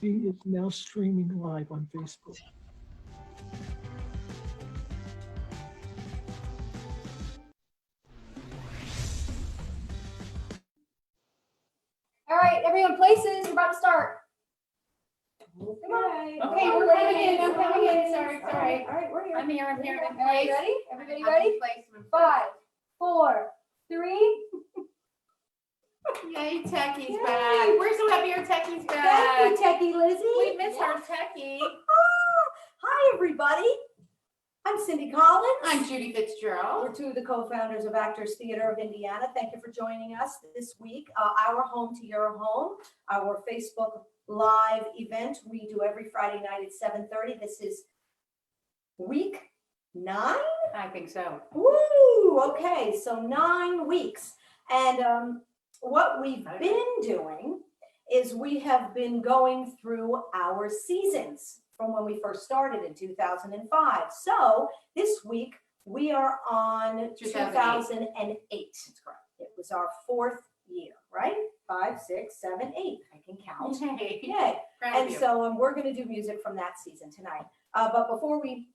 He is now streaming live on Facebook. All right, everyone, places. We're about to start. Come on. Okay, we're coming in. I'm coming in. Sorry. All right, we're here. I'm here. I'm here. All right, ready? Everybody ready? 5, 4, 3. Yay, Techie's Yay. back. We're so happy our Techie's back. Thank you, Techie Lizzie. We miss our Techie. Hi, everybody. I'm Cindy Collins. I'm Judy Fitzgerald. We're two of the co-founders of Actors Theater of Indiana. Thank you for joining us this week. Our Home to Your Home, our Facebook Live event we do every Friday night at 7:30. This is week 9? I think so. Woo! Okay, so 9 weeks. And what we've been doing is we have been going through our seasons from when we first started in 2005. So this week we are on 2008. That's correct. It was our 4th year, right? 5, 6, 7, 8. I can count. Yay. Yay. Proud of And you. so we're going to do music from that season tonight. But before we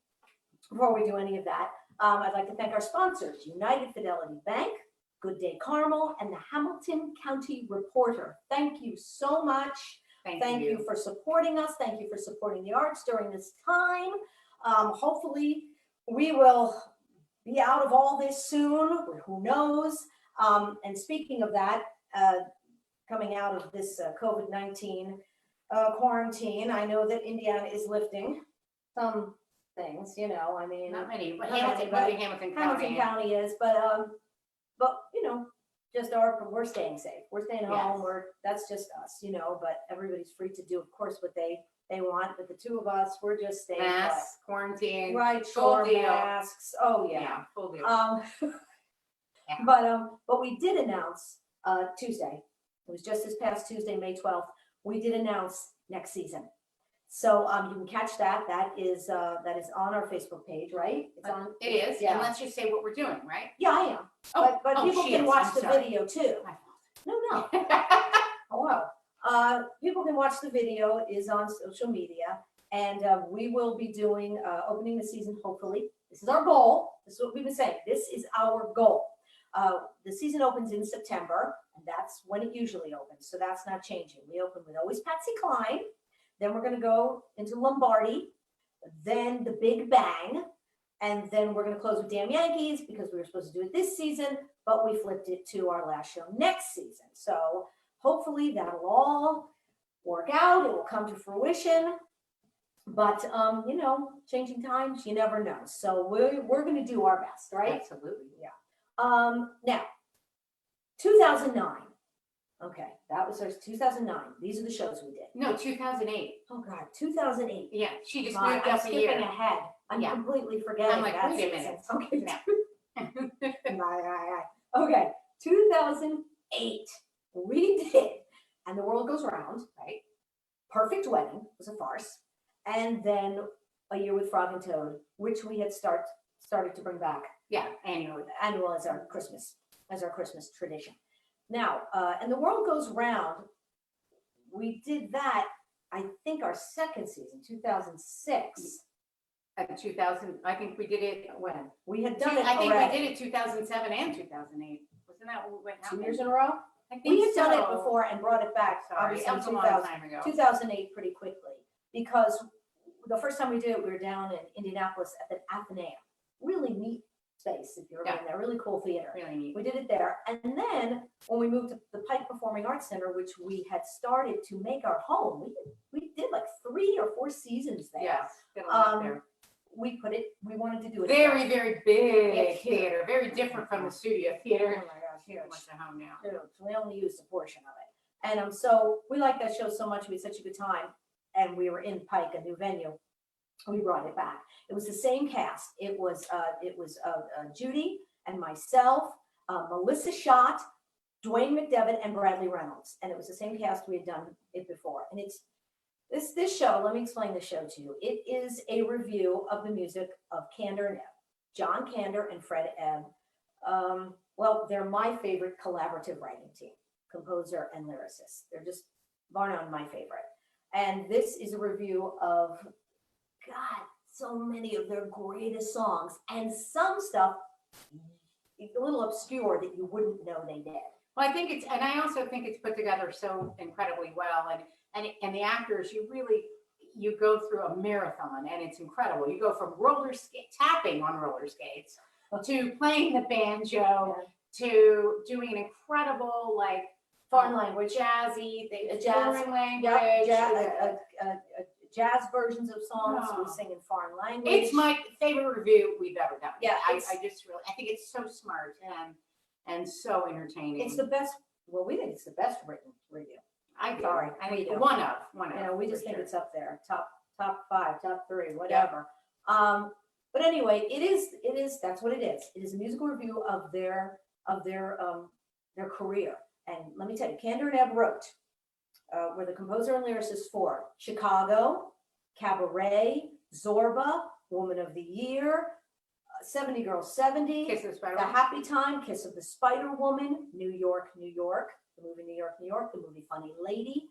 do any of that, I'd like to thank our sponsors, United Fidelity Bank, Good Day Carmel, and the Hamilton County Reporter. Thank you so much. Thank you for supporting us. Thank you for supporting the arts during this time. Hopefully we will be out of all this soon. Who knows? And speaking of that, coming out of this COVID-19 quarantine, I know that Indiana is lifting some things, I mean. Not many, but not Hamilton, many, Hamilton Hamilton County is, but just we're staying safe. We're staying home. Yes. That's just us, but everybody's free to do, of course, what they want. But the two of us, we're just staying Masks, quarantine. right, full sure, deal. masks. Oh yeah. Full deal. Yeah. But we did announce Tuesday. It was just this past Tuesday, May 12th. We did announce next season. So you can catch that. That is on our Facebook page, right? It's on. It is. Yeah. And let's just say what we're doing, right? Yeah, I am. But people can watch the video too. My No. Oh, wow. People can watch the video. Is on social media, and we will be doing opening the season. Hopefully, this is our goal. This is what we've been saying. This is our goal. The season opens in September, and that's when it usually opens. So that's not changing. We open with always Patsy Cline. Then we're going to go into Lombardi, then the Big Bang, and then we're going to close with Damn Yankees because we were supposed to do it this season, but we flipped it to our last show next season. So hopefully that'll all work out. It will come to fruition. But, changing times, you never know. So we're going to do our best, right? Absolutely. Yeah. Now, 2009. Okay, that was our 2009. These are the shows we did. No, 2008. Oh God, 2008. Yeah, she just I'm moved up a skipping year. ahead. I'm Yeah. completely forgetting. I'm like, that wait a season. minute. Okay. Yeah. Okay, 2008. We did, and the world goes round. Right. Perfect Wedding was a farce, and then A Year with Frog and Toad, which we had started to bring back Yeah, annually. annual as our Christmas tradition. Now, and the world goes round. We did that. I think our second season, 2006. 2000, I think we did it when? We had done it I think already. we did it 2007 and 2008. Wasn't that what went 2 out? years in a row. I think We had done it so. before and brought it back, Sorry, obviously, that in was a long 2000, time ago. 2008 pretty quickly, because the first time we did it, we were down in Indianapolis at the Athenaeum. Really neat space, if you're in there, really cool theater. Really neat. We did it there. And then when we moved to the Pike Performing Arts Center, which we had started to make our home, we did like 3 or 4 seasons there. Yes, did a lot there. We wanted to do it. Very, very big Yeah, huge. theater. Very different from the studio Oh theater. my gosh, huge. Much at home now. Huge. We only used a portion of it. And so we liked that show so much. We had such a good time. And we were in Pike, a new venue. We brought it back. It was the same cast. It was Judy and myself, Melissa Schott, Dwayne McDevitt, and Bradley Reynolds. And it was the same cast we had done it before. And it's this show. Let me explain the show to you. It is a review of the music of Kander and Ebb, John Kander and Fred Ebb. Well, they're my favorite collaborative writing team, composer and lyricist. They're just bar none my favorite. And this is a review of, God, so many of their greatest songs, and some stuff a little obscure that you wouldn't know they did. Well, I think it's, and I also think it's put together so incredibly well, and the actors, you go through a marathon, and it's incredible. You go from tapping on roller skates to playing the banjo to doing an incredible Foreign language, jazzy, jazz, foreign language. jazz versions of songs. Oh. We sing in foreign language. It's my favorite review we've ever done. Yeah, I think it's so smart and so entertaining. It's the best. Well, we think it's the best written review. I Sorry, I we think do. one of. We just for think sure. it's up there, top 5, top 3, whatever. But anyway, it is. That's what it is. It is a musical review of their career. And let me tell you, Kander and Ebb wrote, were the composer and lyricist for Chicago, Cabaret, Zorba, Woman of the Year, 70 Girls 70, Kiss of the Spider The Woman. Happy Time, Kiss of the Spider Woman, New York, New York, the movie New York, New York, the movie Funny Lady.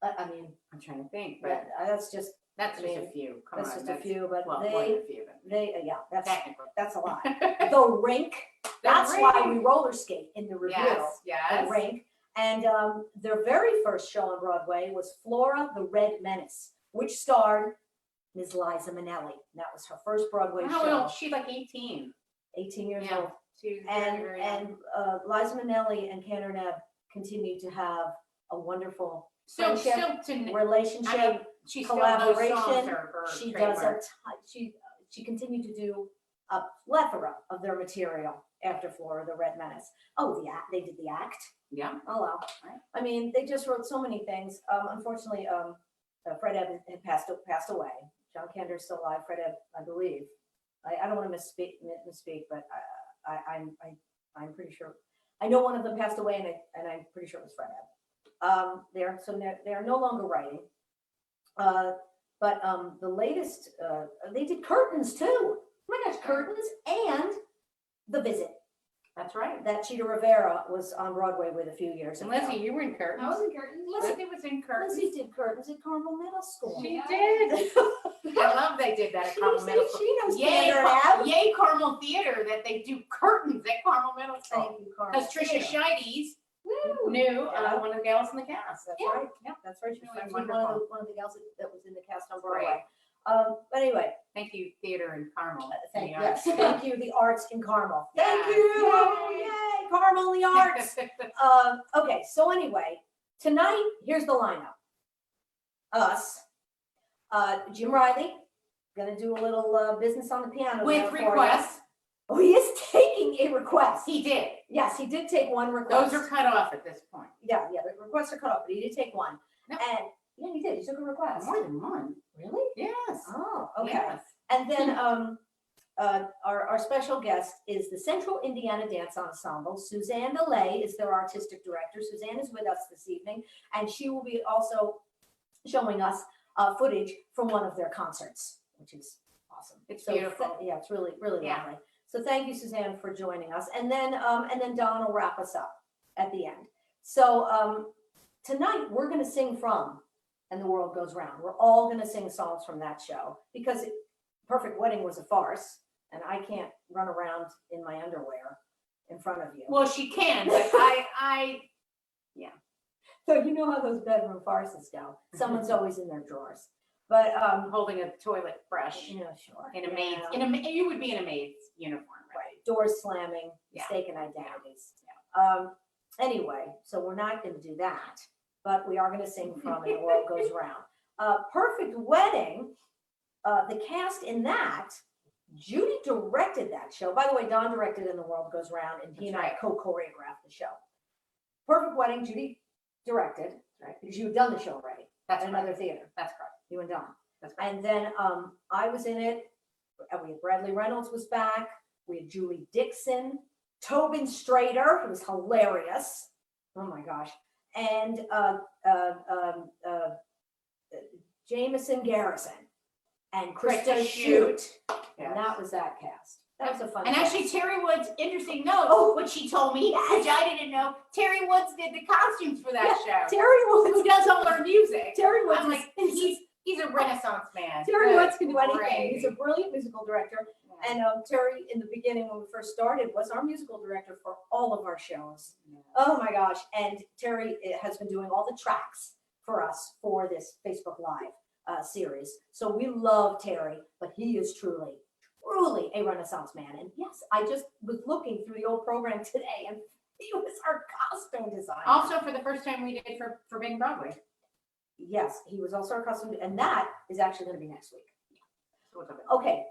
I mean, I'm trying to think, but that's just that's just I mean, a few. Come that's on, just a few, but well, more than a few, but that's technically. a lot. The Rink. That's why we roller skate in the review. Yes. The Rink. And their very first show on Broadway was Flora the Red Menace, which starred Ms. Liza Minnelli. That was her first Broadway How show. old? She's like 18. 18 years Yeah. old. She's And very young. Liza Minnelli and Kander and Ebb continued to have a wonderful Still friendship, to, relationship. I mean, she still knows songs collaboration. are her She trademark. she continued to do a plethora of their material after Flora the Red Menace. Oh, they did the act. Yeah. Oh wow. Right. I mean, they just wrote so many things. Unfortunately, Fred Ebb had passed away. John Kander's still alive. Fred Ebb, I believe. I don't want to misspeak, but I'm pretty sure. I know one of them passed away, and I'm pretty sure it was Fred Ebb. They're no longer writing. But the latest, they did Curtains too. Oh my gosh, Curtains and The Visit. That's right. That Cheetah Rivera was on Broadway with a few years And ago. Leslie, you were in Curtains. I was in Curtains. Leslie was in Curtains. Leslie did Curtains at Carmel Middle School. She Yeah. did. I love they did that at Carmel Middle School. She knows Yay, Kander and Ebb. yay, Carmel Theater that they do curtains at Carmel Middle School. Thank you, Carmel. Because Trisha Scheides Woo. knew Yeah. one of the gals in the cast. That's Yeah. right. Yeah. That's right. She's Really friends with wonderful. one of the gals that was in the cast on Great. Broadway. But anyway, Thank you, theater in Carmel. thank The yes, arts. thank you, the arts in Carmel. Thank Yeah. you. Yay, Carmel, the arts. Okay, so anyway, tonight, here's the lineup. Us, Jim Riley, gonna do a little business on the piano. there With for you. requests, Oh, he is taking a request. he did. Yes, he did take one request. Those are cut off at this point. Yeah, the requests are cut off, but he did take one. No. And yeah, he did. He took a request. More than one. Really? Yes. Oh, okay. Yes. And then our special guest is the Central Indiana Dance Ensemble. Suzanne DeLay is their artistic director. Suzanne is with us this evening, and she will be also showing us footage from one of their concerts, which is awesome. It's So, beautiful. yeah, it's really, really Yeah. lovely. So thank you, Suzanne, for joining us. And then Don will wrap us up at the end. So tonight we're going to sing from And the World Goes Round. We're all going to sing songs from that show because Perfect Wedding was a farce, and I can't run around in my underwear in front of you. Well, she can, but So you know how those bedroom farces go. Someone's always in their drawers. But I'm holding a toilet brush yeah, sure. in a Yeah. maid's, you would be in a maid's uniform, right? Right. Doors slamming, Yeah. mistaken identities. Anyway, so we're not going to do that, but we are going to sing from And the World Goes Round. Perfect Wedding, the cast in that, Judy directed that show. By the way, Don directed And the World Goes Round, and he and I That's co-choreographed the show. Perfect Wedding, Judy directed, right? Because you had done the show already That's at right. another theater. That's correct. You and Don. That's right. And then I was in it. We had Bradley Reynolds was back. We had Julie Dixon, Tobin Strader, who was hilarious. Oh my gosh. And Jameson Garrison and Krista Shute. And Yes. that was that cast. That was a fun. And class. actually, Terry Woods, interesting note, Oh. what she told me, which I didn't know, Terry Woods did the costumes for that show. Terry Who Woods. does all our music? Terry Woods. I'm like, he's a Renaissance man. Terry Good Woods can do anything. gravy. He's a brilliant musical director. Yeah. And Terry, in the beginning when we first started, was our musical director for all of our shows. Yeah. Oh my gosh! And Terry has been doing all the tracks for us for this Facebook Live series. So we love Terry, but he is truly a Renaissance man. And yes, I just was looking through the old program today, and he was our costume designer. Also, for the first time we did for Forbidden Broadway. Yes, he was also our costume, and that is actually going to be next week. So we'll talk about Okay,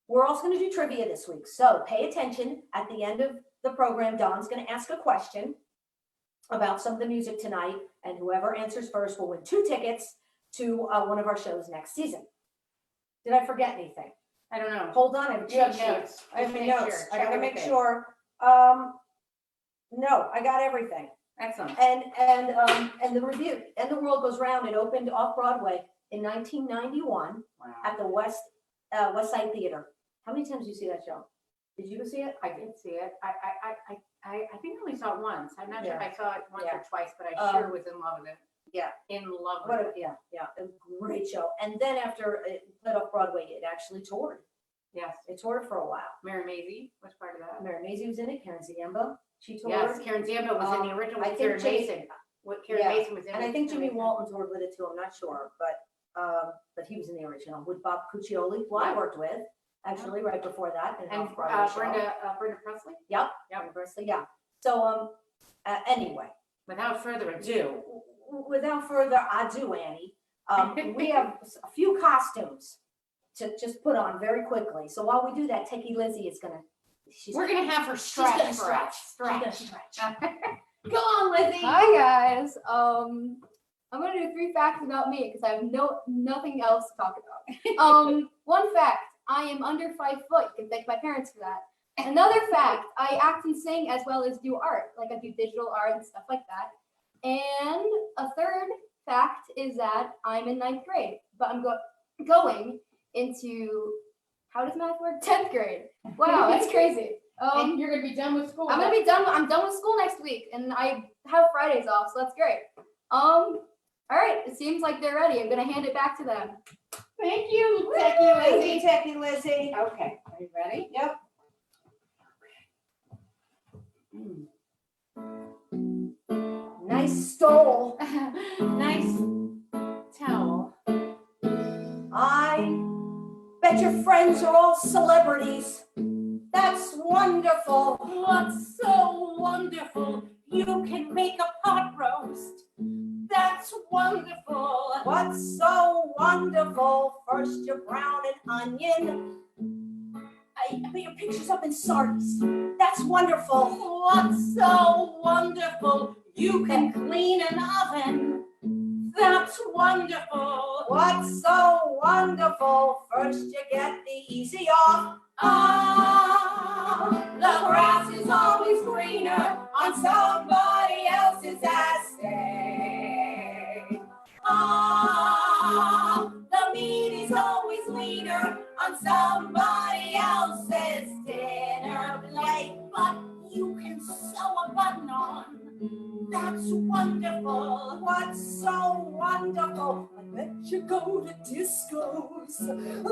we're also going to do trivia this week. So pay attention. At the end of the program, Don's going to ask a question about some of the music tonight, and whoever answers first will win 2 tickets to one of our shows next season. Did I forget anything? I don't know. Hold on, I have a You have cheat sheet. notes. I have Just my make notes. sure. I Check gotta make everything. sure. No, I got everything. Excellent. And the review, And the World Goes Round, it opened off Broadway in 1991 Wow. at the West Side Theater. How many times did you see that show? Did you see it? I did see it. I think I only saw it once. I'm not sure if I saw it once Yeah. or twice, but I sure was in love with it. Yeah. In love with What it. a great show. And then after it played off Broadway, it actually toured. Yes. It toured for a while. Mary Maisie was part of that. Mary Maisie was in it. Karen Ziemba, she toured. Yes, Karen Ziemba was in the original I with think Karen Jimmy- Mason. What Karen Yeah, Mason was in. And I with think Karen Jimmy Mason. Walton toured with it too. I'm not sure, but he was in the original with Bob Cuccioli, who I Yeah. worked with actually right before that. In an And off-Broadway show. Brenda Presley. Yep. Yep. Presley, yeah. So anyway, Without further ado, without further ado, Annie, we have a few costumes to just put on very quickly. So while we do that, Techie Lizzie is gonna. we're gonna have her She's stretch gonna for us. stretch. Stretch. She's gonna stretch. Go on, Lizzie. Hi guys. I'm gonna do 3 facts about me because I have nothing else to talk about. 1 fact: I am under 5 foot. You can thank my parents for that. Another fact: I act and sing as well as do art, like I do digital art and stuff like that. And a 3rd fact is that I'm in 9th grade, but I'm going into, how does math work? 10th grade. Wow, that's crazy. And you're gonna be done with school. I'm done with school next week, and I have Fridays off, so that's great. All right, it seems like they're ready. I'm gonna hand it back to them. Thank you, Thank Techie you, Techie Lizzie. Okay, are you ready? Yep. Nice stole. Nice towel. I bet your friends are all celebrities. That's wonderful. What's so wonderful? You can make a pot roast. That's wonderful. What's so wonderful? First you brown an onion. I put your pictures up in Sardis. That's wonderful. What's so wonderful? You can clean an oven. That's wonderful. What's so wonderful? First you get the easy off. Ah, the grass is always greener on somebody else's estate. Ah, the meat is always leaner on somebody else's dinner plate. But you can sew a button on. That's wonderful. What's so wonderful? I bet you go to discos.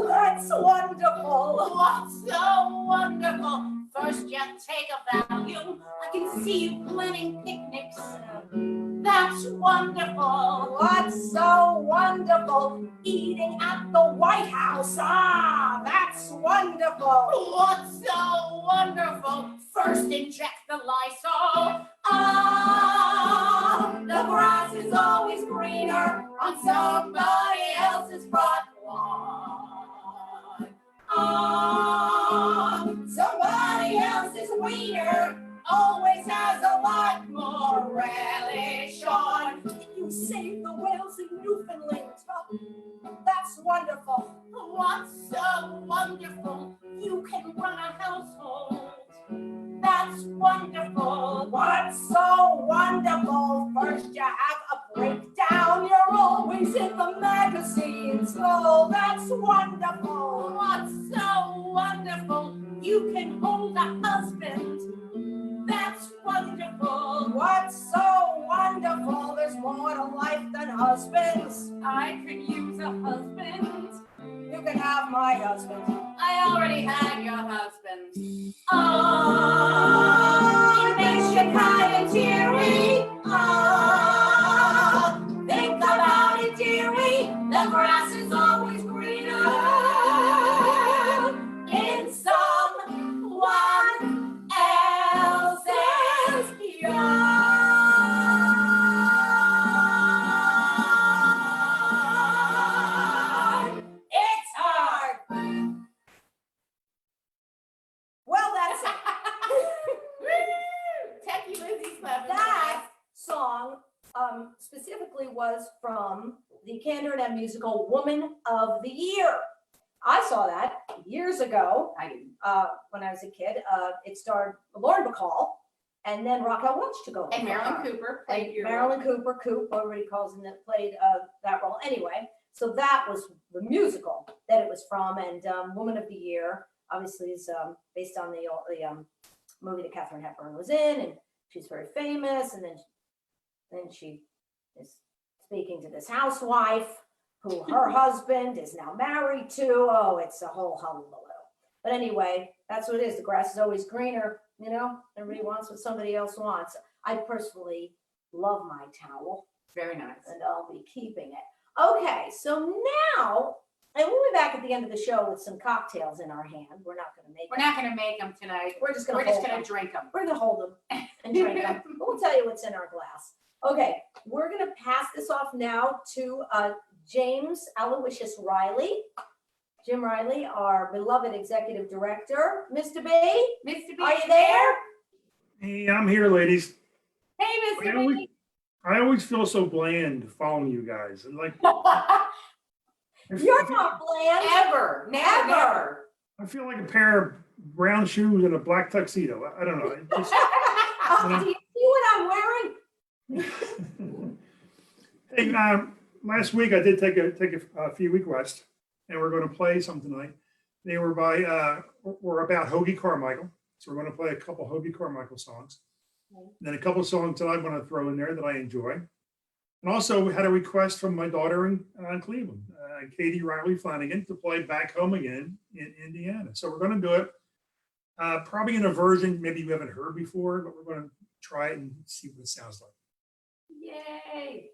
That's wonderful. What's so wonderful? First you take a Valium. I can see you planning picnics. That's wonderful. What's so wonderful? Eating at the White House. Ah, that's wonderful. What's so wonderful? First inject the Lysol. Ah, the grass is always greener on somebody else's front lawn. Ah, somebody else's wiener always has a lot more relish on. You save the whales in Newfoundland. That's wonderful. What's so wonderful? You can run a household. That's wonderful. What's so wonderful? First you have a breakdown. You're always in the magazines. Oh, that's wonderful. What's so wonderful? you can hold a husband. That's wonderful. What's so wonderful? There's more to life than husbands. I could use a husband. You can have my husband. I already had your husband. Oh, it makes you kind of teary. Oh, think about it, dearie. The grass is always greener in someone else's yard. It's hard. Well, that's it. Techie Lizzie's left. That song specifically was from the Candor and Ebb musical Woman of the Year. I saw that years ago I didn't. when I was a kid. It starred Lauren Bacall and then Raquel Welch took over. And for Marilyn her. Cooper And played your Marilyn Cooper, Coop, everybody calls him, that played that role. Anyway, so that was the musical that it was from, and Woman of the Year obviously is based on the movie that Katharine Hepburn was in, and she's very famous. And then she is speaking to this housewife who her husband is now married to. Oh, it's a whole hullabaloo. But anyway, that's what it is. The grass is always greener. You know, everybody wants what somebody else wants. I personally love my towel, very nice. and I'll be keeping it. Okay, so now, and we'll be back at the end of the show with some cocktails in our hand. We're not going to make We're them. not going to make them tonight. We're just going We're to just going to drink them. We're going to hold them and drink them. But we'll tell you what's in our glass. Okay, we're going to pass this off now to James Aloysius Riley. Jim Riley, our beloved executive director. Mr. B, Mr. B, are you there? Hey, I'm here, ladies. Hey, I Mr. always, B. I always feel so bland following you guys. And like, You're not bland. Ever. Never. Never. I feel like a pair of brown shoes and a black tuxedo. I don't know. It just, Do you see what I'm wearing? hey, last week I did take a few week rest, and we're going to play some tonight. They were were about Hoagie Carmichael, so we're going to play a couple Hoagie Carmichael songs. Then a couple of songs that I want to throw in there that I enjoy. And also we had a request from my daughter in Cleveland, Katie Riley Flanagan, to play Back Home Again in Indiana. So we're going to do it probably in a version maybe you haven't heard before, but we're going to try it and see what it sounds like. Yay.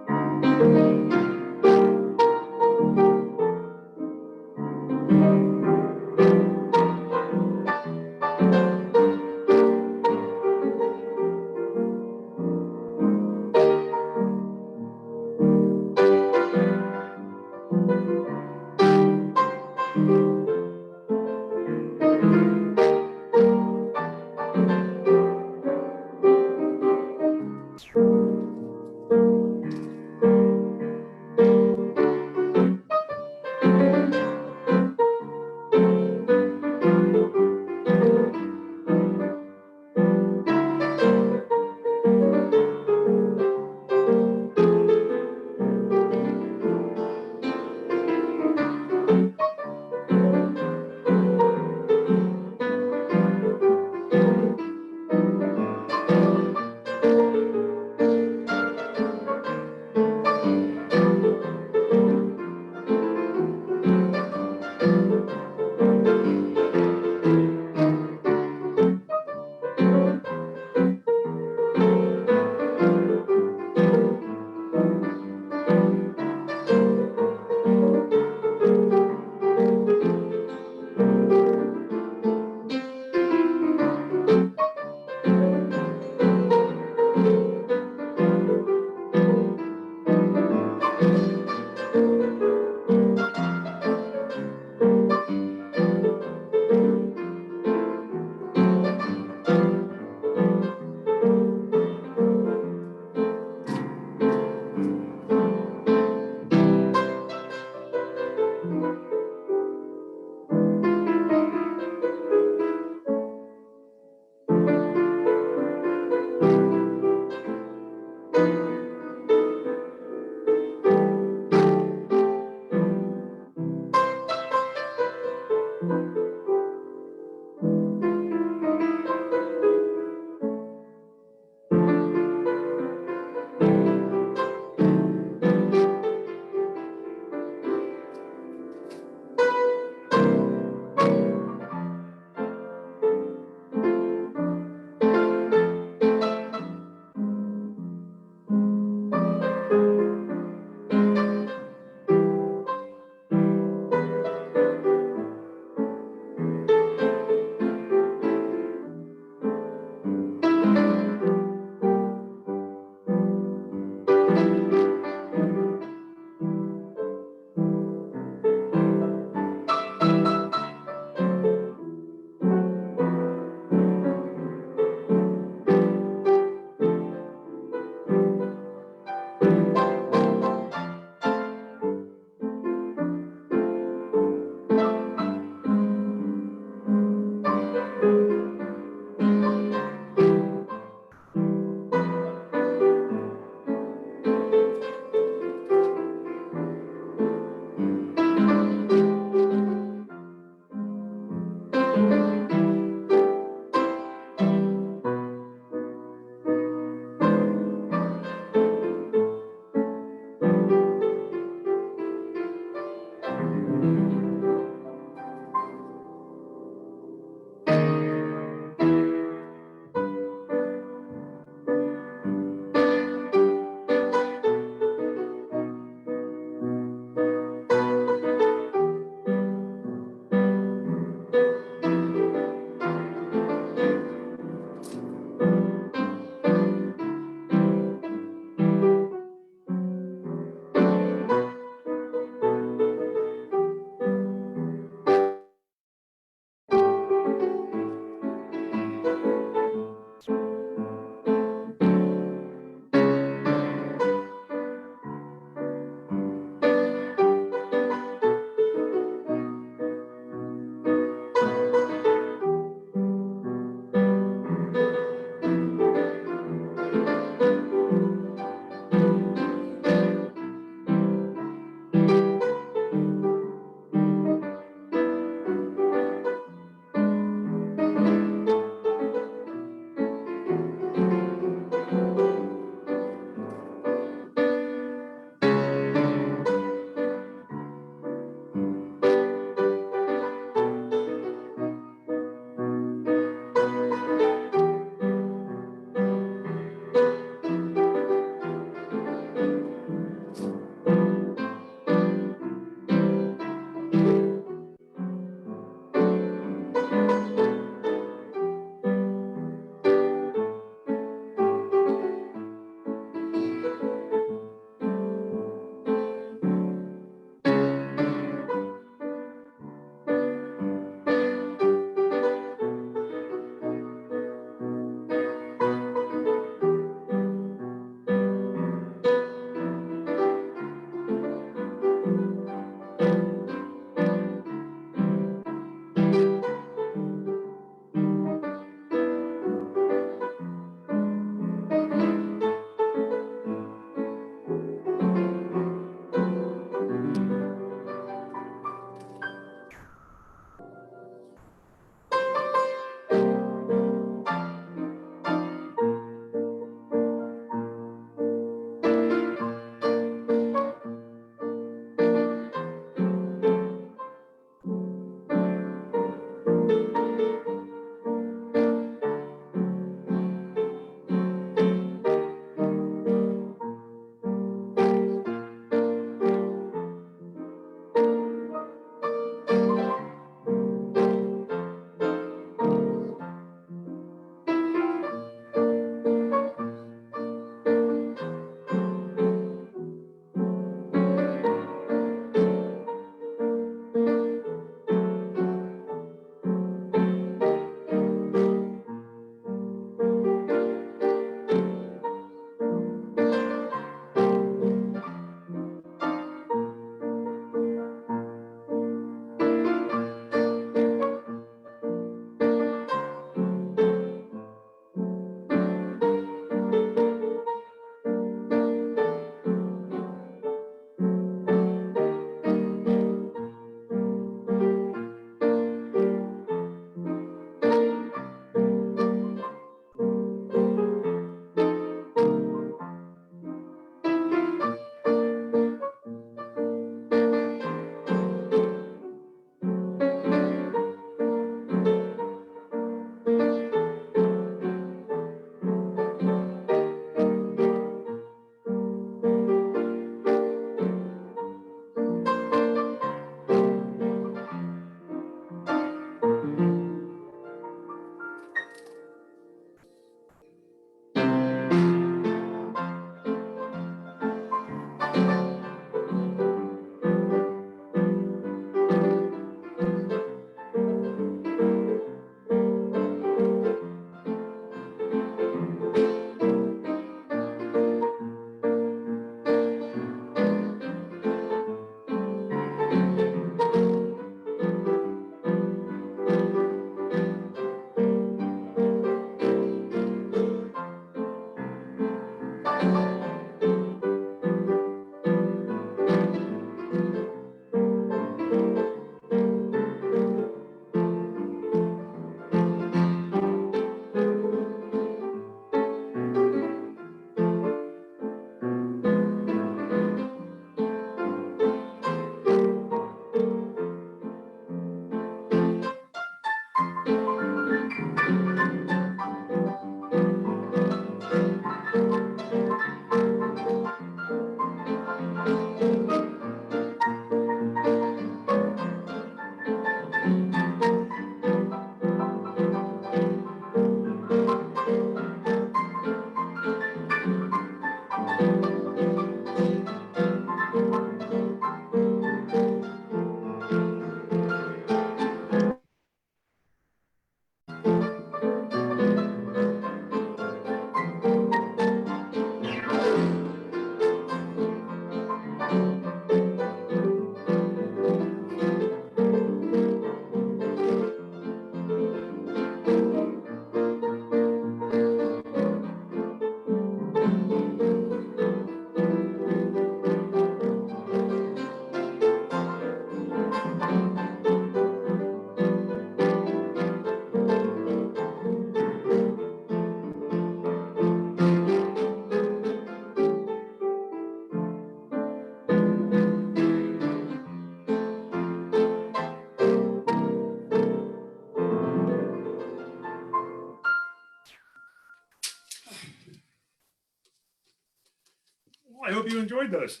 I hope you enjoyed those.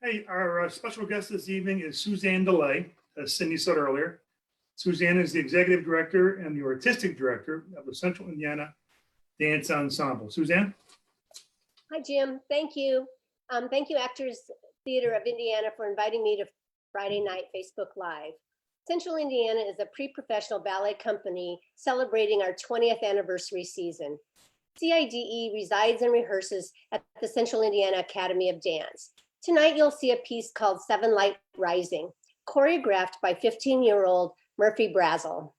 Hey, our special guest this evening is Suzanne DeLay, as Cindy said earlier. Suzanne is the executive director and the artistic director of the Central Indiana Dance Ensemble. Suzanne? Hi, Jim. Thank you. Thank you, Actors Theater of Indiana, for inviting me to Friday night Facebook Live. Central Indiana is a pre-professional ballet company celebrating our 20th anniversary season. CIDE resides and rehearses at the Central Indiana Academy of Dance. Tonight, you'll see a piece called Seven Light Rising, choreographed by 15-year-old Murphy Brazel.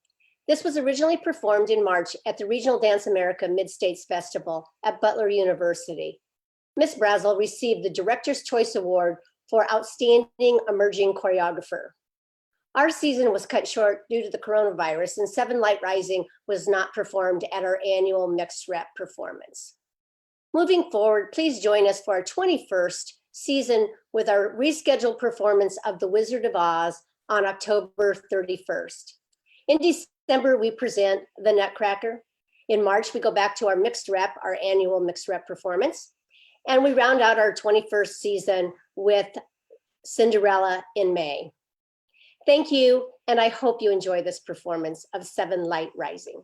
This was originally performed in March at the Regional Dance America Mid-States Festival at Butler University. Miss Brazel received the Director's Choice Award for Outstanding Emerging Choreographer. Our season was cut short due to the coronavirus, and Seven Light Rising was not performed at our annual mixed rep performance. Moving forward, please join us for our 21st season with our rescheduled performance of The Wizard of Oz on October 31st. In December, we present The Nutcracker. In March, we go back to our mixed rep, our annual mixed rep performance. And we round out our 21st season with Cinderella in May. Thank you, and I hope you enjoy this performance of Seven Light Rising.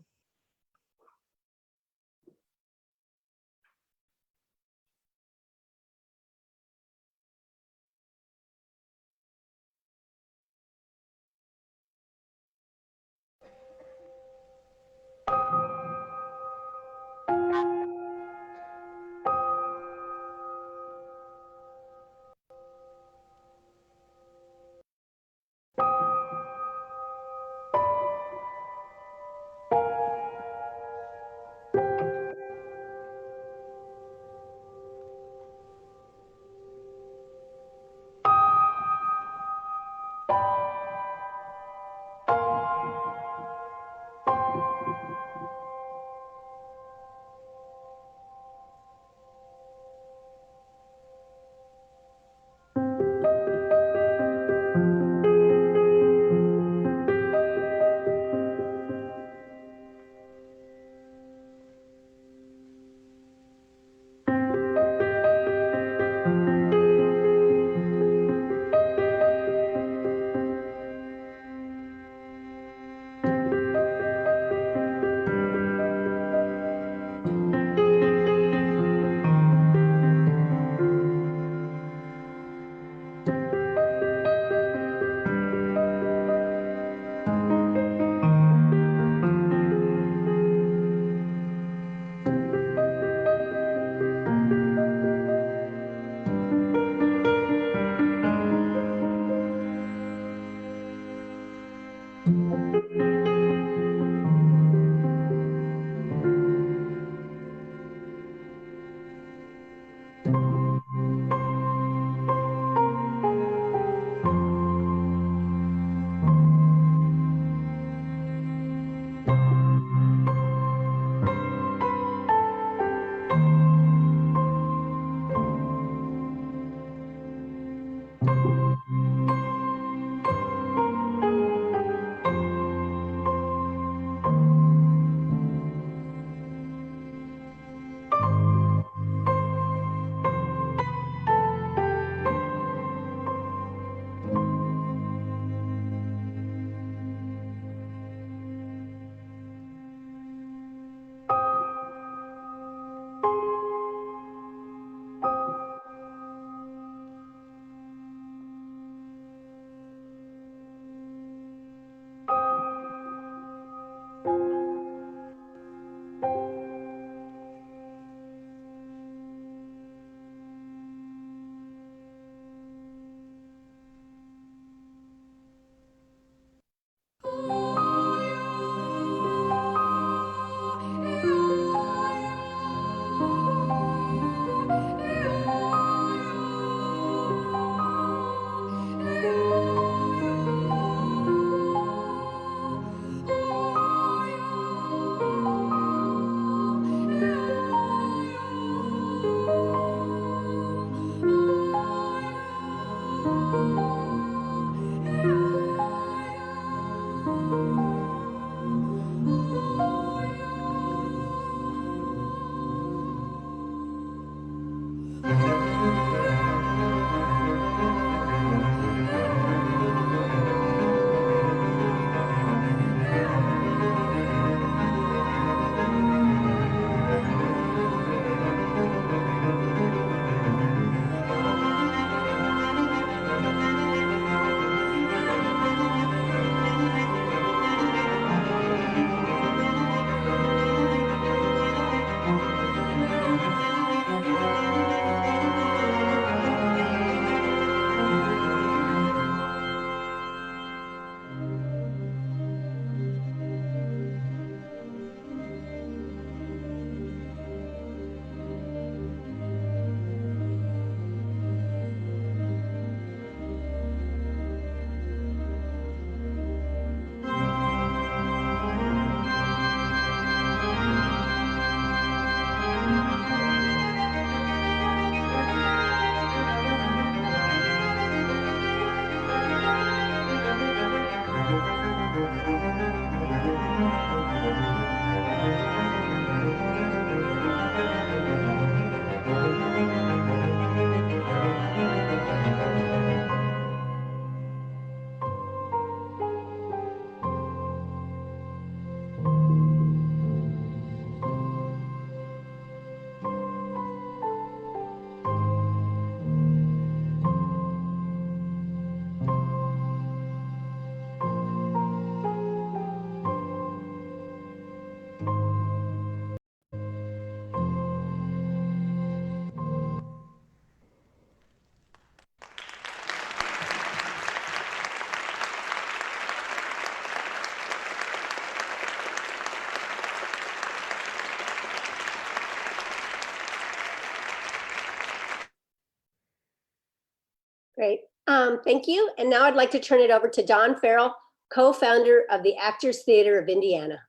Great. Thank you. And now I'd like to turn it over to Don Farrell, co-founder of the Actors Theater of Indiana.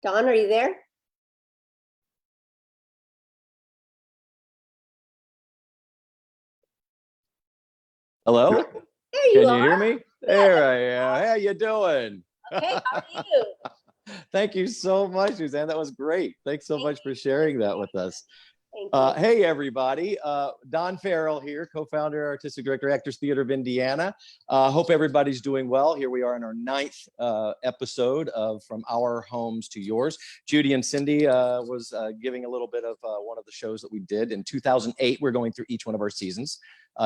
Don, are you there? Hello? There you Can are. you hear me? There I am. How you doing? Okay, how are you? Thank you so much, Suzanne. That was great. Thanks so much for sharing that with us. Thank you. Hey, everybody. Don Farrell here, co-founder, artistic director, Actors Theater of Indiana. Hope everybody's doing well. Here we are in our 9th episode of From Our Homes to Yours. Judy and Cindy was giving a little bit of one of the shows that we did in 2008. We're going through each one of our seasons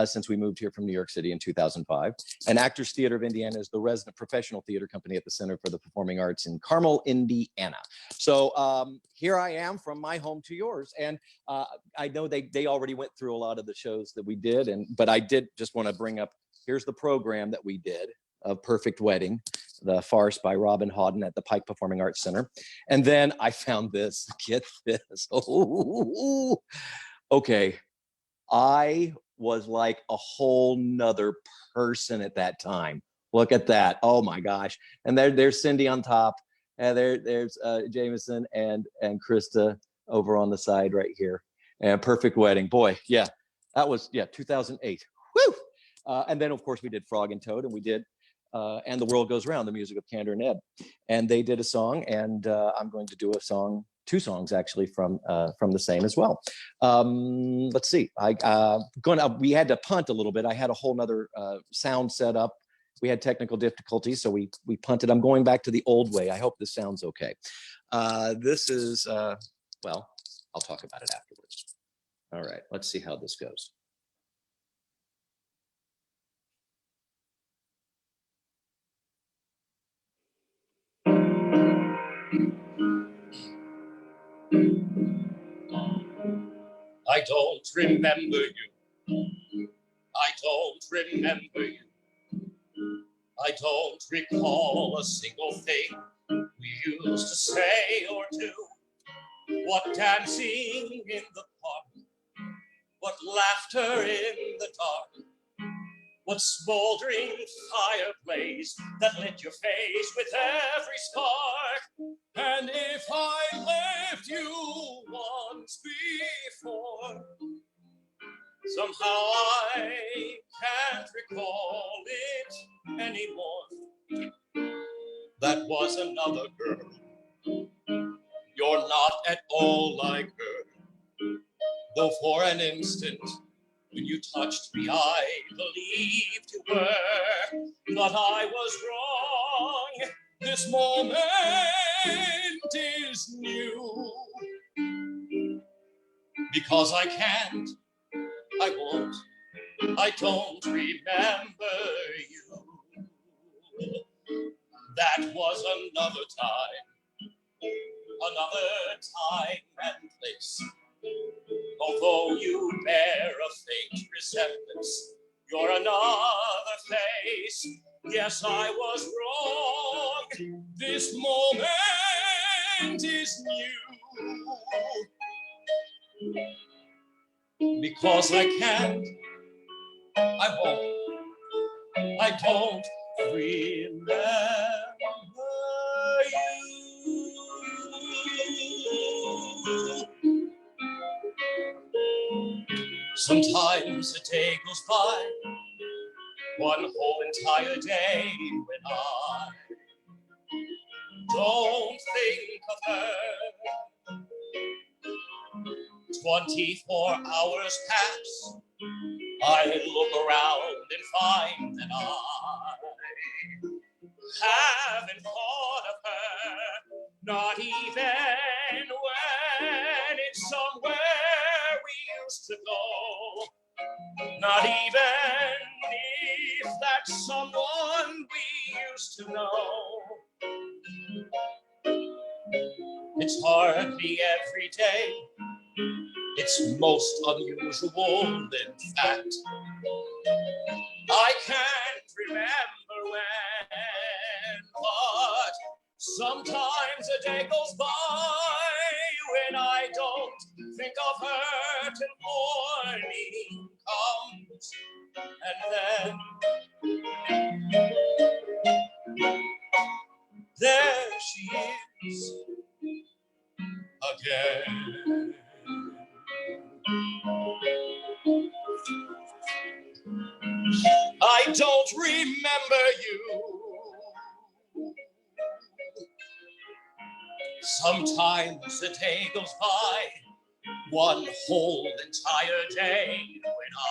since we moved here from New York City in 2005. And Actors Theater of Indiana is the resident professional theater company at the Center for the Performing Arts in Carmel, Indiana. So here I am from my home to yours. And I know they already went through a lot of the shows that we did, but I did just want to bring up, here's the program that we did of Perfect Wedding, the farce by Robin Hawden at the Pike Performing Arts Center. And then I found this, get this. Oh, okay. I was like a whole nother person at that time. Look at that. Oh my gosh. And there's Cindy on top. And there's Jameson and Krista over on the side right here. And Perfect Wedding. Boy, yeah, that was, 2008. Woo! And then, of course, we did Frog and Toad, and we did And the World Goes Round, the music of Candor and Ed. And they did a song, and I'm going to do a song, 2 songs actually from the same as well. Let's see. We had to punt a little bit. I had a whole nother sound set up. We had technical difficulties, so we punted. I'm going back to the old way. I hope this sounds okay. This is, well, I'll talk about it afterwards. All right, let's see how this goes. I don't remember you. I don't remember you. I don't recall a single thing we used to say or do. What dancing in the park, what laughter in the dark, what smoldering fireplace that lit your face with every spark. And if I left you once before, somehow I can't recall it anymore. That was another girl. You're not at all like her. Though for an instant, when you touched me, I believed you were. But I was wrong. This moment is new. Because I can't, I won't, I don't remember you. That was another time and place. Although you bear a faint resemblance, you're another face. Yes, I was wrong. This moment is new. Because I can't, I won't, I don't remember you. Sometimes a day goes by, one whole entire day, when I don't think of her. 24 hours pass, I look around and find that I haven't thought of her, not even when it's somewhere we used to go, not even if that's someone we used to know. It's hardly every day, it's most unusual, in fact. I can't remember when, but sometimes a day goes by when I don't think of her till morning comes. and then there she is again. I don't remember you. Sometimes a day goes by, one whole entire day, when I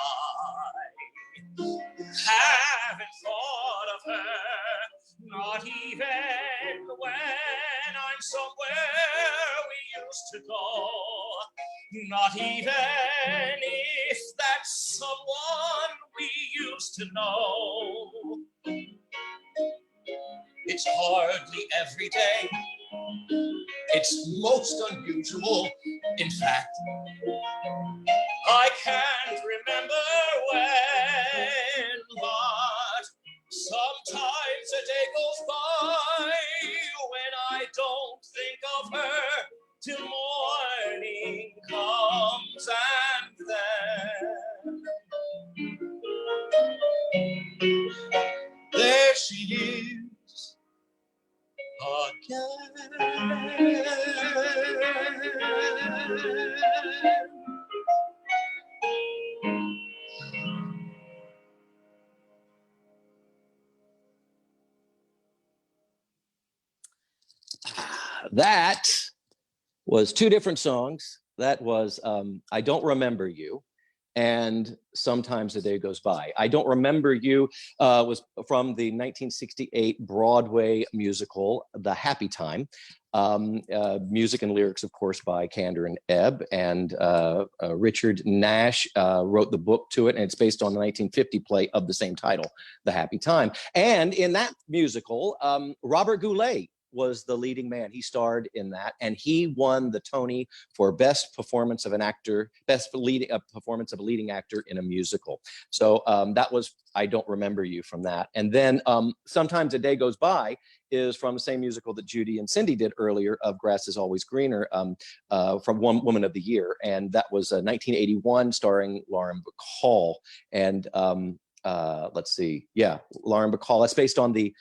haven't thought of her, not even when I'm somewhere we used to go, not even if that's someone we used to know. It's hardly every day, it's most unusual, in fact. I can't remember when, but sometimes a day goes by when I don't think of her till morning comes, and then there she is again. That was two different songs. That was I Don't Remember You and Sometimes a Day Goes By. I Don't Remember You was from the 1968 Broadway musical, The Happy Time. Music and lyrics, of course, by Kander and Ebb, and Richard Nash wrote the book to it, and it's based on the 1950 play of the same title, The Happy Time. And in that musical, Robert Goulet was the leading man. He starred in that, and he won the Tony for Best Performance of an Actor, Performance of a Leading Actor in a Musical. So that was I Don't Remember You from that. And then Sometimes a Day Goes By is from the same musical that Judy and Cindy did earlier, of Grass is Always Greener, from Woman of the Year. And that was 1981, starring Lauren Bacall. And let's see, yeah, Lauren Bacall. That's based on the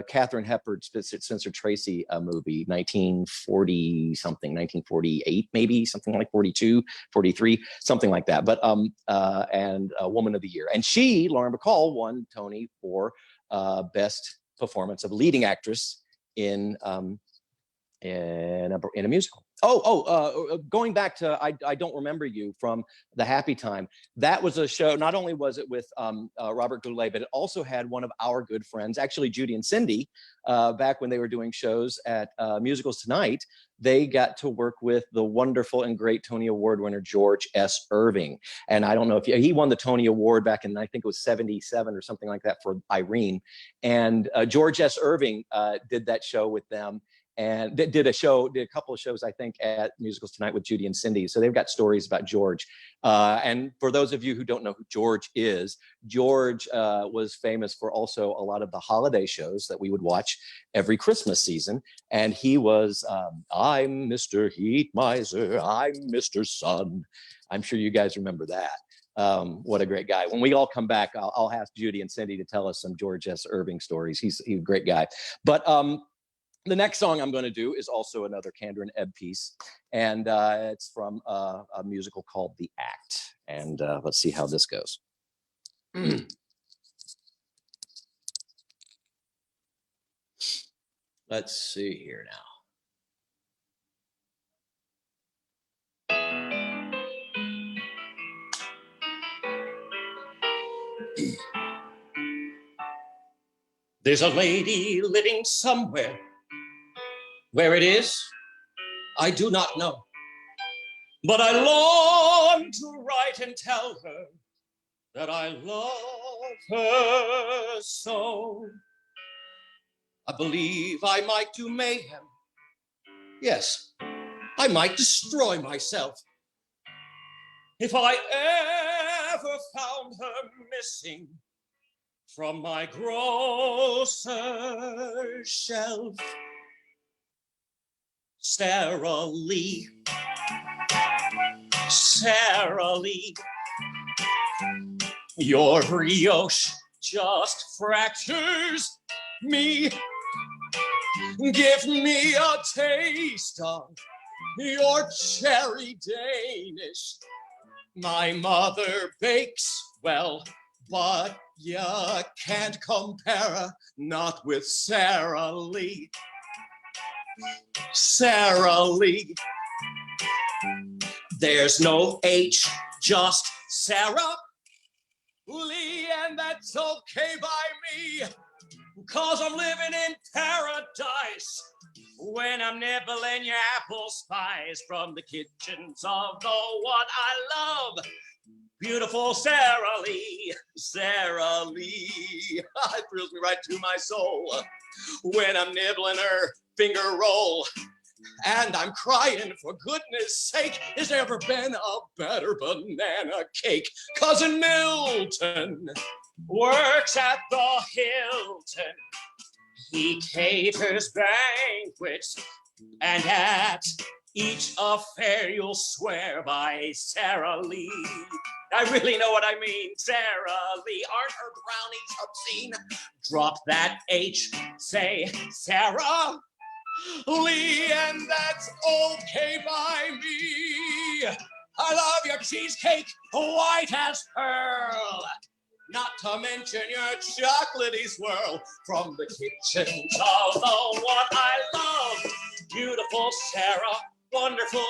Katharine Hepburn, Spencer Tracy movie, 1940 something, 1948 maybe, something like 42, 43, something like that. But and Woman of the Year, and she, Lauren Bacall, won Tony for Best Performance of a Leading Actress in a musical. Going back to I Don't Remember You from The Happy Time. That was a show, not only was it with Robert Goulet, but it also had one of our good friends, actually Judy and Cindy, back when they were doing shows at Musicals Tonight. They got to work with the wonderful and great Tony Award winner, George S. Irving. And I don't know if he won the Tony Award back in, I think it was 77 or something like that, for Irene. And George S. Irving did that show with them, and did a couple of shows, I think, at Musicals Tonight with Judy and Cindy. So they've got stories about George. And for those of you who don't know who George is, George was famous for also a lot of the holiday shows that we would watch every Christmas season. And he was, I'm Mr. Heat Miser, I'm Mr. Sun. I'm sure you guys remember that. What a great guy. When we all come back, I'll ask Judy and Cindy to tell us some George S. Irving stories. He's a great guy. But the next song I'm going to do is also another Kander and Ebb piece, and it's from a musical called The Act. And let's see how this goes. Let's see here now. There's a lady living somewhere. Where it is, I do not know. But I long to write and tell her that I love her so. I believe I might do mayhem. Yes, I might destroy myself if I ever found her missing from my grocer's shelf. Sarah Lee, Your brioche just fractures me. Give me a taste of your cherry Danish. My mother bakes well, but you can't compare, not with Sara Lee. Sara Lee. There's no H, just Sara Lee, and that's okay by me, 'cause I'm living in paradise when I'm nibbling your apple spice from the kitchens of the one I love, beautiful Sara Lee. Sara Lee. It thrills me right to my soul when I'm nibbling her finger roll. And I'm crying, for goodness sake, has there ever been a better banana cake? Cousin Milton works at the Hilton. He caters banquets, and at each affair you'll swear by Sara Lee. I really know what I mean, Sara Lee. Aren't her brownies obscene? Drop that H, say Sara Lee, and that's okay by me. I love your cheesecake, white as pearl, not to mention your chocolatey swirl from the kitchens of the one I love, beautiful Sara, wonderful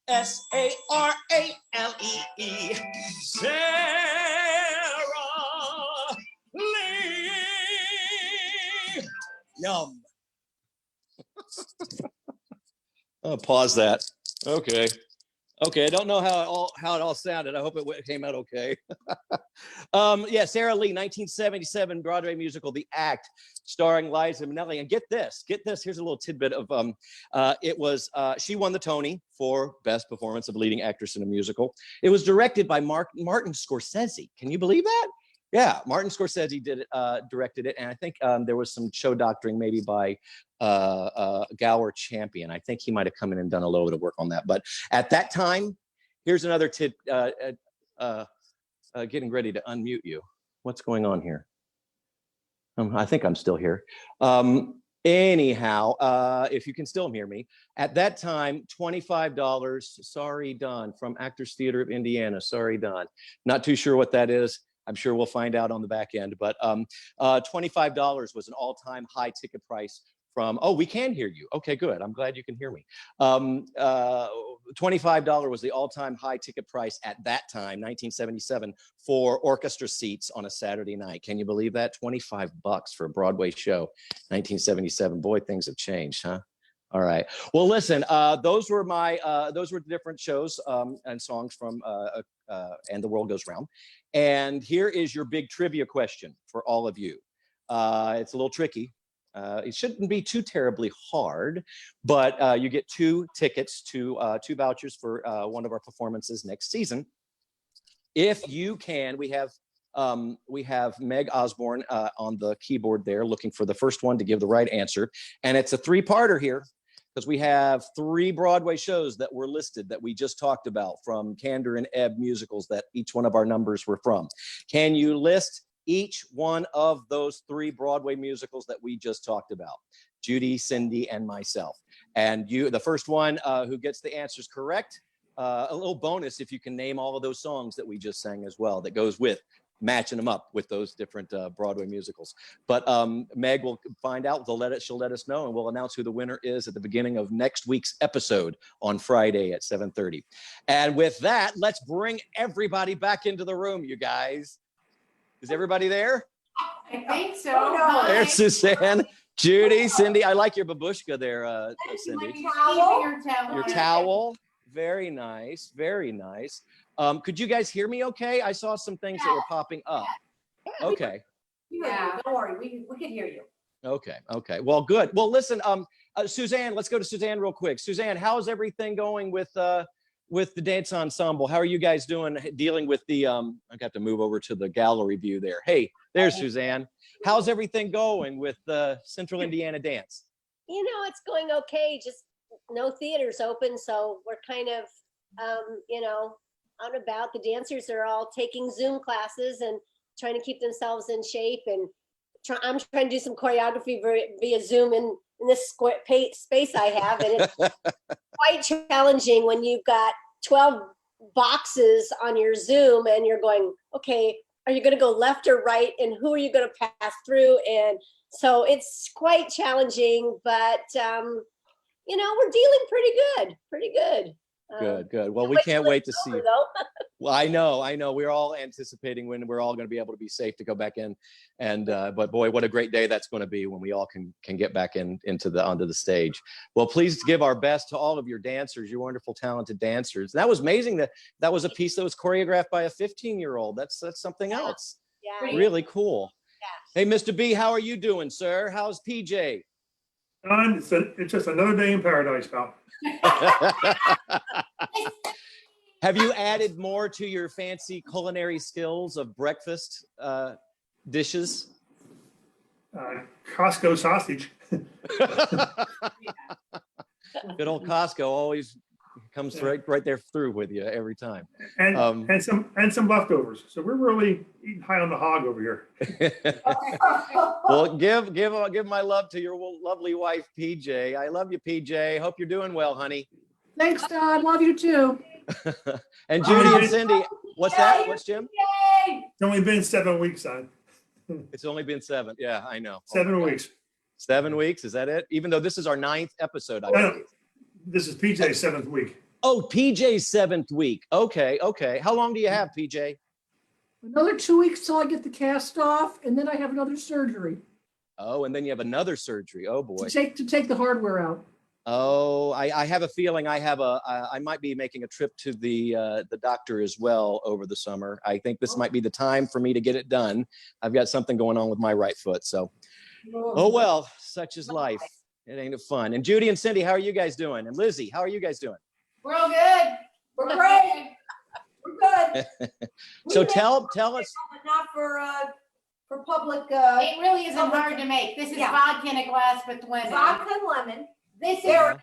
Saralee, Sara Lee. Yum. I'll pause that. Okay. Okay, I don't know how it all sounded. I hope it came out okay. Yeah, Sara Lee, 1977 Broadway musical, The Act, starring Liza Minnelli. And get this. Here's a little tidbit of she won the Tony for Best Performance of Leading Actress in a Musical. It was directed by Martin Scorsese. Can you believe that? Yeah, Martin Scorsese directed it, and I think there was some show doctoring maybe by Gower Champion. I think he might have come in and done a little bit of work on that. But at that time, here's another getting ready to unmute you. What's going on here? I think I'm still here. Anyhow, if you can still hear me, at that time, $25. Sorry, Don, from Actors Theater of Indiana. Sorry, Don. Not too sure what that is. I'm sure we'll find out on the back end, but $25 was an all-time high ticket price from, oh, we can hear you. Okay, good. I'm glad you can hear me. $25 was the all-time high ticket price at that time, 1977, for orchestra seats on a Saturday night. Can you believe that? $25 for a Broadway show, 1977. Boy, things have changed, huh? All right. Well, listen, those were the different shows and songs from And the World Goes Round. And here is your big trivia question for all of you. It's a little tricky. It shouldn't be too terribly hard, but you get 2 tickets to 2 vouchers for one of our performances next season. If you can, we have Meg Osborne on the keyboard there, looking for the first one to give the right answer. And it's a 3-parter here, because we have 3 Broadway shows that were listed that we just talked about from Candor and Ebb musicals that each one of our numbers were from. Can you list each one of those 3 Broadway musicals that we just talked about? Judy, Cindy, and myself. And the first one who gets the answers correct, a little bonus if you can name all of those songs that we just sang as well, that goes with matching them up with those different Broadway musicals. But Meg will find out. She'll let us know, and we'll announce who the winner is at the beginning of next week's episode on Friday at 7:30. And with that, let's bring everybody back into the room, you guys. Is everybody there? I think so. Oh, no. Hi. There's Suzanne, Judy, Cindy. I like your babushka there, Cindy. Your towel. Very nice. Very nice. Could you guys hear me okay? I saw some things that were popping up. Okay. Yeah, don't worry, we can hear you. Okay. Okay. Well, good. Well, listen, Suzanne, let's go to Suzanne real quick. Suzanne, how's everything going with the dance ensemble? How are you guys doing dealing with the, I got to move over to the gallery view there. Hey, there's Suzanne. How's everything going with Central Indiana Dance? You know, it's going okay. Just no theaters open, so we're kind of, out and about. The dancers are all taking Zoom classes and trying to keep themselves in shape. And I'm trying to do some choreography via Zoom in this square space I have. And it's quite challenging when you've got 12 boxes on your Zoom and you're going, okay, are you going to go left or right? And who are you going to pass through? And so it's quite challenging, but you know, we're dealing pretty good. Good. Well, we Wait can't till wait to it's see over, you. though. Well, I know. We're all anticipating when we're all going to be able to be safe to go back in. And but boy, what a great day that's going to be when we all can get back onto the stage. Well, please give our best to all of your dancers, your wonderful, talented dancers. That was amazing that was a piece that was choreographed by a 15-year-old. That's something else. Yeah. Really cool. Yeah. Hey, Mr. B, how are you doing, sir? How's PJ? Don, it's just another day in paradise, pal. Have you added more to your fancy culinary skills of breakfast dishes? Costco sausage. Good old Costco always comes right there through with you every time. And some leftovers. So we're really eating high on the hog over here. Well, give my love to your lovely wife, PJ. I love you, PJ. Hope you're doing well, honey. Thanks, Don. Love you too. And Judy and Cindy, what's that? What's Jim? It's only been 7 weeks, son. It's only been 7. Yeah, I know. 7 weeks. 7 weeks, is that it? Even though this is our 9th episode, I No, believe. this is PJ's 7th week. Oh, PJ's 7th week. Okay. How long do you have, PJ? Another 2 weeks till I get the cast off, and then I have another surgery Oh, and then you have another surgery. Oh boy. to take the hardware out. Oh, I have a feeling I might be making a trip to the doctor as well over the summer. I think this might be the time for me to get it done. I've got something going on with my right foot. So, oh well, such is life. It ain't it fun. And Judy and Cindy, how are you guys doing? And Lizzie, how are you guys doing? We're all good. We're great. We're good. So We tell make us. it, but not for public, It really isn't hard to make. This is Yeah. vodka in a glass with lemon. vodka and lemon. This Yeah.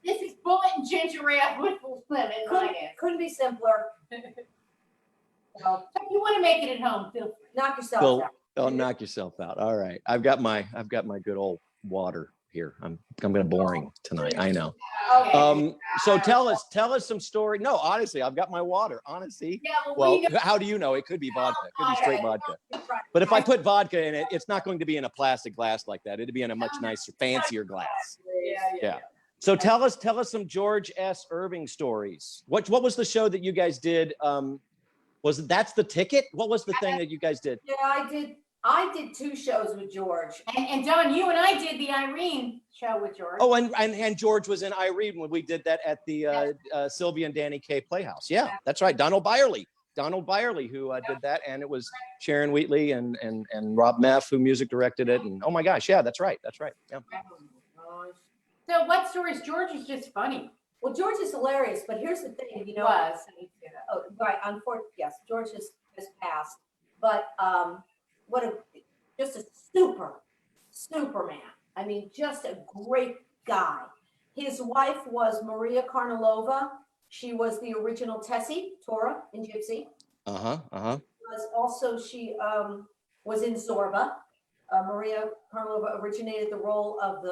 is bullet and ginger ale with lemon. Couldn't be simpler. So, If you want to make it at home, feel free. knock yourself Well, out. oh, knock yourself out. All right. I've got my good old water here. I'm gonna boring tonight. I know. Okay. So tell us some story. No, honestly, I've got my water. Honestly. Yeah, Well, we how do you know? It could be vodka. It could be straight vodka. But if I put vodka in it, it's not going to be in a plastic glass like that. It'd be in a much nicer, fancier glass. Yeah. So tell us some George S. Irving stories. What was the show that you guys did? That's the Ticket? What was the thing that you guys did? Yeah, I did 2 shows with George. And Don, you and I did the Irene show with George. Oh, and George was in Irene when we did that at the Sylvia and Danny Kaye Playhouse. Yeah, that's right. Donald Byerly, who did that, and it was Sharon Wheatley and Rob Meff who music directed it. And oh my gosh, yeah, that's right. Yeah. So what stories? George is just funny. Well, George is hilarious, but here's the thing, you know. Was. Oh, right. Unfortunately, yes, George has passed, but just a Superman. I mean, just a great guy. His wife was Maria Karnalova. She was the original Tessie, Tora in Gypsy. She was in Zorba. Maria Karnalova originated the role of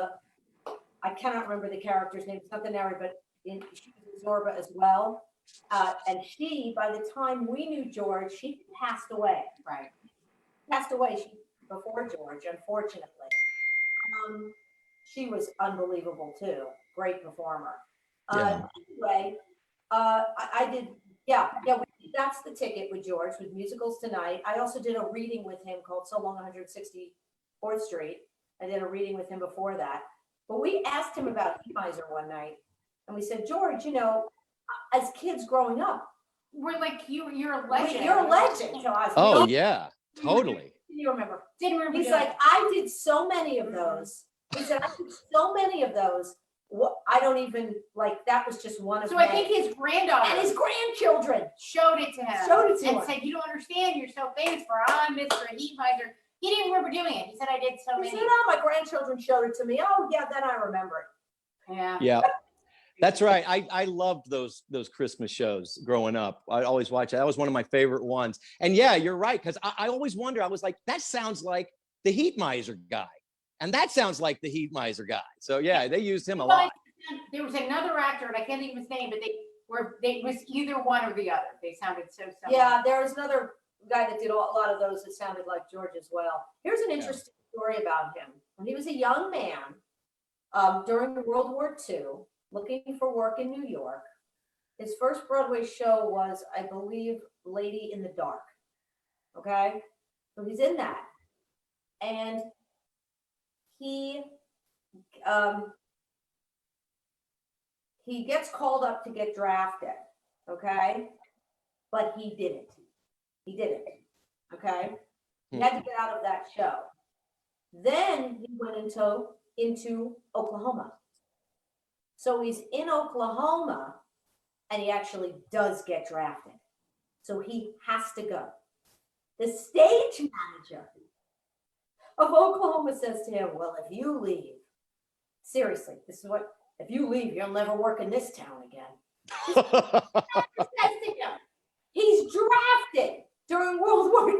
I cannot remember the character's name. It's not the narrator, but she was in Zorba as well. And by the time we knew George, she passed away. Right. Before George, unfortunately. She was unbelievable too. Great performer. Anyway, I did. Yeah. That's the Ticket with George with Musicals Tonight. I also did a reading with him called So Long 164th Street. I did a reading with him before that. But we asked him about ATIstage one night, and we said, George, as kids growing up, We're like, you're a legend. you're a legend to us. Oh yeah, totally. You remember? Didn't remember. He's doing like, it. I did so many of those. He said, I did so many of those. I don't even that was just one of So many. I think his granddaughter And his grandchildren. showed it to him. Him. And said, you don't understand. You're so famous for I'm Mr. ATIstage. He didn't remember doing it. He said, I did so He many. said, oh, my grandchildren showed it to me. Oh, yeah, then I remember it. Yeah. Yeah. That's right. I loved those Christmas shows growing up. I always watch it. That was one of my favorite ones. And yeah, you're right. Because I always wonder, I was like, that sounds like the Heat Miser guy. And that sounds like the Heat Miser guy. So yeah, they used him a lot. There was another actor, and I can't think of his name, but they was either one or the other. They sounded so similar. Yeah, there was another guy that did a lot of those that sounded like George as well. Here's an interesting story about him. When he was a young man, during World War II, looking for work in New York, his first Broadway show was, I believe, Lady in the Dark. Okay? So he's in that. And he gets called up to get drafted. Okay? But he didn't. He didn't. Okay? He had to get out of that show. Then he went into Oklahoma. So he's in Oklahoma and he actually does get drafted. So he has to go. The stage manager of Oklahoma says to him, well, if you leave, seriously, this is what, if you leave, you'll never work in this town again. Says to him, he's drafted during World War II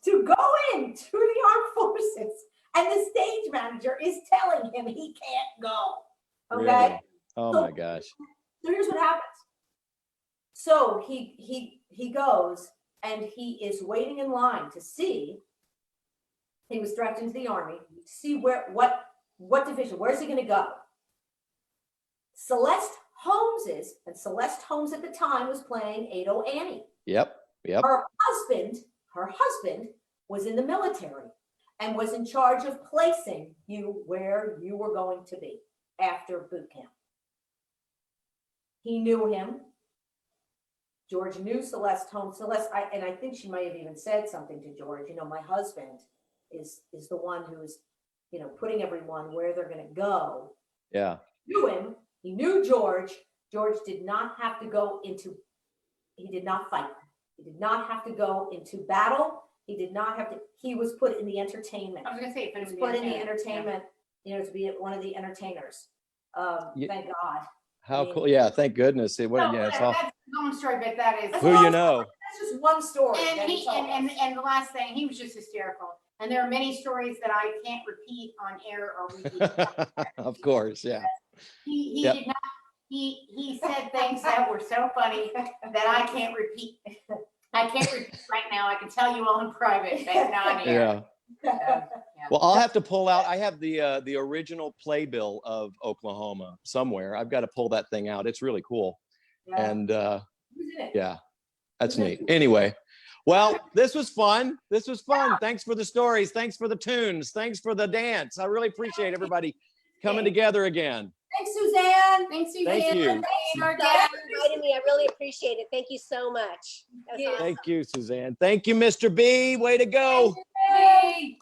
to go into the armed forces. And the stage manager is telling him he can't go. Okay. Really? Oh my gosh. So here's what happens. So he goes and he is waiting in line to see. He was drafted into the army to see what division, where's he going to go? Celeste Holmes at the time was playing Ado Annie. Yep. Her husband was in the military and was in charge of placing you where you were going to be after boot camp. He knew him. George knew Celeste Holmes. And I think she might have even said something to George. You know, my husband is the one who is, you know, putting everyone where they're going to go. Yeah. He knew him. He knew George. George did not have to go into. He did not fight. He did not have to go into battle. He did not have to. He was put in the entertainment. I was going to say, He was put in the entertainment. You know, to be one of the entertainers. Thank God. How cool. Yeah. Thank goodness. It's all that's a long story, but that is who you know. That's just one story. And the last thing, he was just hysterical. And there are many stories that I can't repeat on air or repeat. Of course. Yeah. He did not. He said things that were so funny that I can't repeat. I can't repeat right now. I can tell you all in private, but not here. Yeah. Well, I'll have to pull out. I have the original playbill of Oklahoma somewhere. I've got to pull that thing out. It's really cool. Yeah. And yeah, that's neat. Anyway, well, this was fun. Thanks for the stories. Thanks for the tunes. Thanks for the dance. I really appreciate everybody coming together again. Thanks, Suzanne. Thanks, Suzanne. Thank you. Thanks for inviting me. I really appreciate it. Thank you so much. That's awesome. Thank you, Suzanne. Thank you, Mr. B. Way to go. Hey,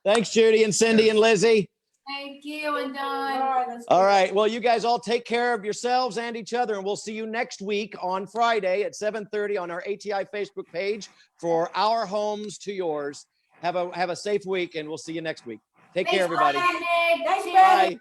Thanks, Judy and Cindy and Lizzie. thank you, and Don. All right. Well, you guys all take care of yourselves and each other, and we'll see you next week on Friday at 7:30 on our ATI Facebook page for Our Homes to Yours. Have a safe week, and we'll see you next week. Take care, everybody. Thanks, Bye.